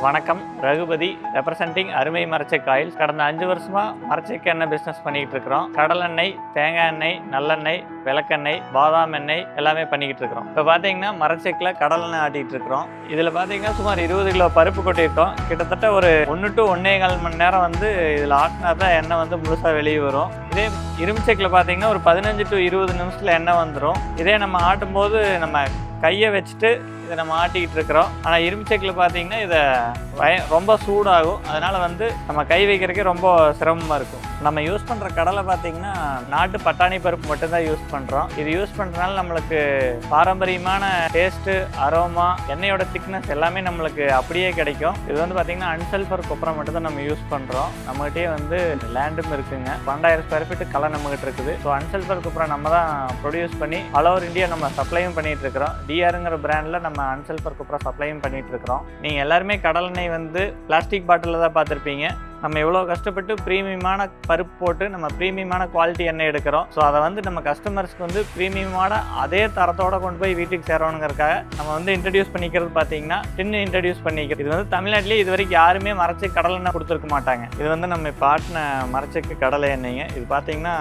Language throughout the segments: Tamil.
வணக்கம். ரகுபதி ரெப்ரசன்டிங் அருமை மரச்செக் ஆயில். கடந்த 5 வருஷமா மரச்செக் எண்ணெய் பிஸ்னஸ் பண்ணிக்கிட்டு இருக்கிறோம். கடலெண்ணெய், தேங்காய் எண்ணெய், நல்லெண்ணெய், விளக்கெண்ணெய், பாதாம் எண்ணெய் எல்லாமே பண்ணிக்கிட்டு இருக்கிறோம். இப்போ பார்த்தீங்கன்னா மரச்செக்கில் கடலெண்ணெய் ஆட்டிகிட்டு இருக்கிறோம். இதில் பார்த்தீங்கன்னா சுமார் 20 கிலோ பருப்பு கொட்டியிருக்கோம். கிட்டத்தட்ட ஒரு 1 to 1.25 மணி நேரம் வந்து இதில் ஆட்டினா தான் எண்ணெய் வந்து முழுசாக வெளியே வரும். இதே இரும்புச்செக்கில் பார்த்தீங்கன்னா ஒரு 15 to 20 நிமிஷத்தில் எண்ணெய் வந்துடும். இதே நம்ம ஆட்டும்போது நம்ம கையை வச்சுட்டு இதை நம்ம ஆட்டிக்கிட்டு இருக்கிறோம். ஆனால் இரும்புச்செக்கில் பார்த்தீங்கன்னா இதை ரொம்ப சூடாகும். அதனால் வந்து நம்ம கை வைக்கிறதுக்கே ரொம்ப சிரமமாக இருக்கும். நம்ம யூஸ் பண்ணுற கடலை பார்த்தீங்கன்னா நாட்டு பட்டாணி பருப்பு மட்டும்தான் யூஸ் பண்ணுறோம். இது யூஸ் பண்ணுறதுனால நம்மளுக்கு பாரம்பரியமான டேஸ்ட்டு, அரோமா, எண்ணெயோட திக்னஸ் எல்லாமே நம்மளுக்கு அப்படியே கிடைக்கும். இது வந்து பார்த்தீங்கன்னா அன்சல்ஃபர் கொப்பரை மட்டும்தான் நம்ம யூஸ் பண்ணுறோம். நம்மகிட்டே வந்து லேண்டும் இருக்குங்க. 12,000 ஸ்கொயர் ஃபீட் களை நம்மகிட்ட இருக்குது. ஸோ அன்சல்ஃபர் கொப்பரை நம்ம தான் ப்ரொடியூஸ் பண்ணி ஆல் ஓவர் இந்தியா நம்ம சப்ளையும் பண்ணிகிட்டு இருக்கிறோம். டிஆருங்கிற பிராண்டில் நம்ம அன்சல்ஃபர் கொப்பரை சப்ளையும் பண்ணிகிட்டு இருக்கிறோம். நீங்கள் எல்லாருமே கடலெண்ணெய் வந்து பிளாஸ்டிக் பாட்டிலில் தான் பார்த்துருப்பீங்க. நம்ம எவ்வளோ கஷ்டப்பட்டு ப்ரீமியமான பருப்பு போட்டு நம்ம ப்ரீமியமான குவாலிட்டி எண்ணெய் எடுக்கிறோம். ஸோ அதை வந்து நம்ம கஸ்டமர்ஸ்க்கு வந்து ப்ரீமியமான அதே தரத்தோடு கொண்டு போய் வீட்டுக்கு சேரணுங்கிறதுக்காக நம்ம வந்து இன்ட்ரடியூஸ் பண்ணிக்கிறது பார்த்தீங்கன்னா டின்னு இன்ட்ரடியூஸ் பண்ணிக்கிறது. இது வந்து தமிழ்நாட்டிலே இது வரைக்கும் யாருமே மரச்செக்கு கடலை எண்ணெய் கொடுத்துருக்க மாட்டாங்க. இது வந்து நம்ம இப்போ ஆட்டின மரச்செக்கு கடலை எண்ணெய்ங்க. இது பார்த்தீங்கன்னா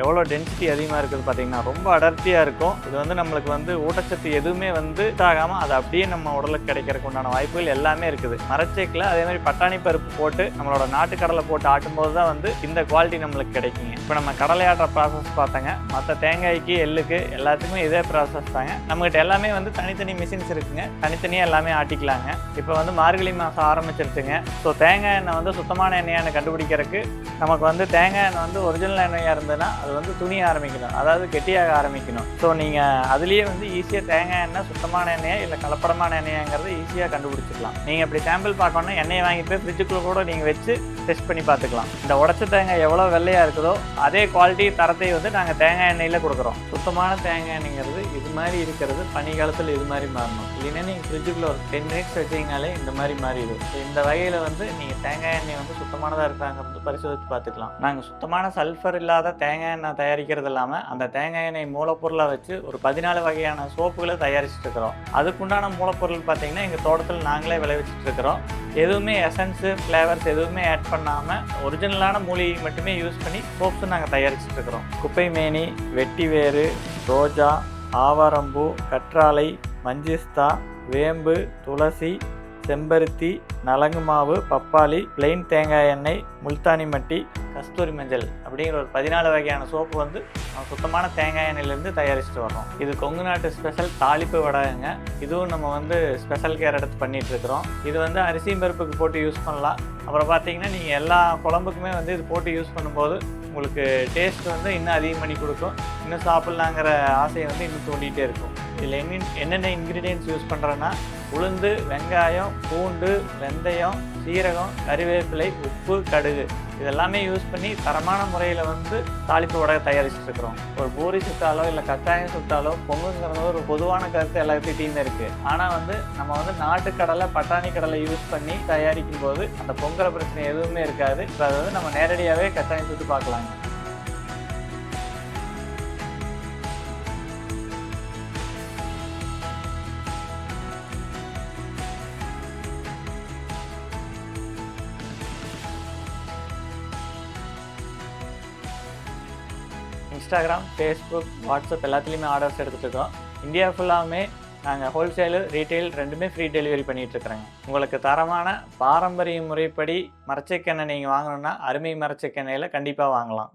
எவ்வளோ டென்சிட்டி அதிகமாக இருக்குது பார்த்தீங்கன்னா ரொம்ப அடர்த்தியாக இருக்கும். இது வந்து நம்மளுக்கு வந்து ஊட்டச்சத்து எதுவுமே வந்து ஆகாமல் அது அப்படியே நம்ம உடலுக்கு கிடைக்கிறதுக்கு உண்டான வாய்ப்புகள் எல்லாமே இருக்குது. மரச்செக்கில் அதே மாதிரி பட்டாணி பருப்பு போட்டு நம்மளோட நாட்டுக்கடலை போட்டு ஆட்டும்போது தான் வந்து இந்த குவாலிட்டி நம்மளுக்கு கிடைக்குங்க. இப்போ நம்ம கடலை ஆட்டுற ப்ராசஸ் பார்த்தாங்க. மற்ற தேங்காய்க்கு, எள்ளுக்கு எல்லாத்துக்குமே இதே ப்ராசஸ் தாங்க. நம்மகிட்ட எல்லாமே வந்து தனித்தனி மிஷின்ஸ் இருக்குங்க. தனித்தனியாக எல்லாமே ஆட்டிக்கலாங்க. இப்போ வந்து மார்கழி மாதம் ஆரம்பிச்சிருச்சுங்க. ஸோ தேங்காய் எண்ணெய் வந்து சுத்தமான எண்ணெயான்னு கண்டுபிடிக்கிறதுக்கு நமக்கு வந்து தேங்காய் எண்ணெய் வந்து ஒரிஜினல் எண்ணெயாக இருந்ததுன்னா அது வந்து துணிய ஆரம்பிக்கணும், அதாவது கெட்டியாக ஆரம்பிக்கணும். ஸோ நீங்கள் அதுலேயே வந்து ஈஸியாக தேங்காய் எண்ணெய் சுத்தமான எண்ணெயா இல்லை கலப்படமான எண்ணெயாங்கிறத ஈஸியாக கண்டுபிடிச்சிக்கலாம். நீங்கள் இப்படி சாம்பிள் பார்க்கணுன்னா எண்ணெயை வாங்கிட்டு போய் ஃப்ரிட்ஜுக்குள்ளே கூட நீங்கள் வச்சு டெஸ்ட் பண்ணி பார்த்துக்கலாம். இந்த உடச்ச தேங்காய் எவ்வளோ வெள்ளையாக இருக்குதோ அதே குவாலிட்டி தரத்தை வந்து நாங்கள் தேங்காய் எண்ணெயில் கொடுக்குறோம். சுத்தமான தேங்காய் எண்ணெய்ங்கிறது இது மாதிரி இருக்கிறது பனிக்காலத்தில் இது மாதிரி மாறணும். இல்லைன்னா நீங்கள் ஃப்ரிட்ஜுக்குள்ளே ஒரு 10 minutes வச்சிங்கனாலே இந்த மாதிரி மாறிடும். இந்த வகையில் வந்து நீங்கள் தேங்காய் எண்ணெய் வந்து சுத்தமானதாக இருக்காங்கிறது பரிசோதித்து பார்த்துக்கலாம். நாங்கள் சுத்தமான சல்ஃபர் இல்லாத தேங்காய் எண்ணெய் தயாரிக்கிறது இல்லாமல் அந்த தேங்காய் எண்ணெய் மூலப்பொருளாக வச்சு ஒரு 14 வகையான சோப்புகளை தயாரிச்சுட்டு இருக்கிறோம். அதுக்குண்டான மூலப்பொருள் பார்த்தீங்கன்னா எங்கள் தோட்டத்தில் நாங்களே விளைவிச்சிட்டு இருக்கிறோம். எதுவுமே எசன்ஸு, ஃப்ளேவர்ஸ் எதுவுமே ஆட் பண்ணாமல் ஒரிஜினலான மூலிகை மட்டுமே யூஸ் பண்ணி சோப்ஸும் நாங்கள் தயாரிச்சுட்டு இருக்கிறோம். குப்பை மேனி, வெட்டிவேறு, ரோஜா, ஆவாரம்பூ, கற்றாழை, மஞ்சிஸ்தா, வேம்பு, துளசி, செம்பருத்தி, நலங்கு மாவு, பப்பாளி, பிளெயின் தேங்காய் எண்ணெய், முல்தானி மட்டி, கஸ்தூரி மஞ்சள் அப்படிங்கிற ஒரு 14 வகையான சோப்பு வந்து சுத்தமான தேங்காய் எண்ணெயிலேருந்து தயாரிச்சுட்டு வரோம். இது கொங்கு நாட்டு ஸ்பெஷல் தாளிப்பு வடகங்க. இதுவும் நம்ம வந்து ஸ்பெஷல் கேர் எடுத்து பண்ணிகிட்ருக்கிறோம். இது வந்து அரிசியும் பருப்புக்கு போட்டு யூஸ் பண்ணலாம். அப்புறம் பார்த்தீங்கன்னா நீங்கள் எல்லா குழம்புக்குமே வந்து இது போட்டு யூஸ் பண்ணும்போது உங்களுக்கு டேஸ்ட் வந்து இன்னும் அதிகம் பண்ணி கொடுக்கும். இன்னும் சாப்பிட்லாங்கிற ஆசையை வந்து இன்னும் தூண்டிகிட்டே இருக்கும். இதில் என்னென்ன இன்க்ரீடியன்ட்ஸ் யூஸ் பண்ணுறேன்னா உளுந்து, வெங்காயம், பூண்டு, வெந்தயம், சீரகம், கறிவேப்பிலை, உப்பு, கடுகு இதெல்லாமே யூஸ் பண்ணி தரமான முறையில் வந்து தாளிப்பு வடை தயாரிச்சுட்டு இருக்கிறோம். ஒரு பூரி சுட்டாலோ இல்லை கச்சாயம் சுட்டாலோ பொங்குங்கிறது ஒரு பொதுவான கருத்து எல்லாத்தையும் இருக்குது. ஆனால் வந்து நம்ம வந்து நாட்டுக்கடலை, பட்டாணி கடலை யூஸ் பண்ணி தயாரிக்கும் போது அந்த பொங்குற பிரச்சனை எதுவுமே இருக்காது. இப்போ அதை வந்து நம்ம நேரடியாகவே கச்சாயம் சுட்டு பார்க்கலாங்க. இன்ஸ்டாகிராம், ஃபேஸ்புக், வாட்ஸ்அப் எல்லாத்துலேயுமே ஆர்டர்ஸ் எடுத்துகிட்டு இருக்கோம். இந்தியா ஃபுல்லாமே நாங்கள் ஹோல்சேலு, ரீட்டெயில் ரெண்டுமே ஃப்ரீ டெலிவரி பண்ணிகிட்ருக்குறோங்க. உங்களுக்கு தரமான பாரம்பரிய முறைப்படி மரச்செக்கெண்ணெய் நீங்கள் வாங்கணுன்னா அருமை மரச்செக்கெண்ணெயில் கண்டிப்பாக வாங்கலாம்.